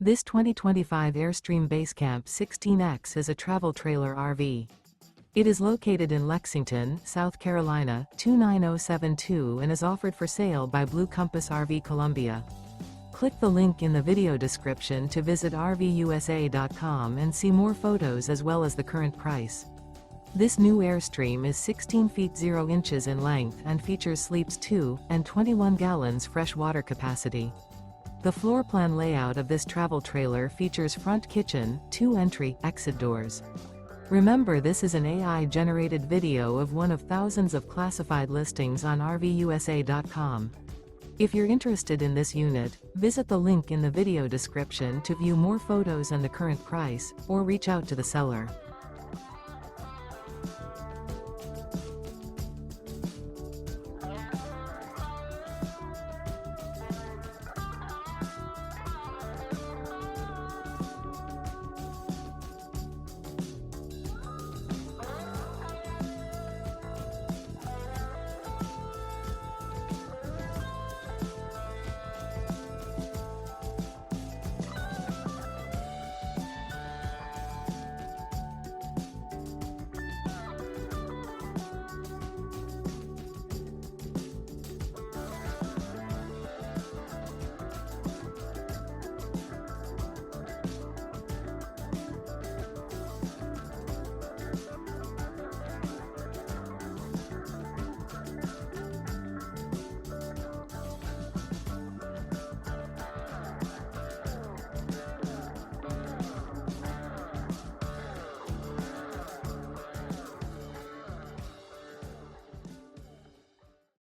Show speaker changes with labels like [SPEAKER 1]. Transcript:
[SPEAKER 1] This 2025 Airstream Basecamp 16X is a travel trailer RV. It is located in Lexington, South Carolina, 29072 and is offered for sale by Blue Compass RV Columbia. Click the link in the video description to visit RVUSA.com and see more photos as well as the current price. This new Airstream is 16 feet 0 inches in length and features sleeps 2 and 21 gallons fresh water capacity. The floor plan layout of this travel trailer features front kitchen, 2 entry/exit doors. Remember, this is an AI-generated video of one of thousands of classified listings on RVUSA.com. If you're interested in this unit, visit the link in the video description to view more photos and the current price, or reach out to the seller.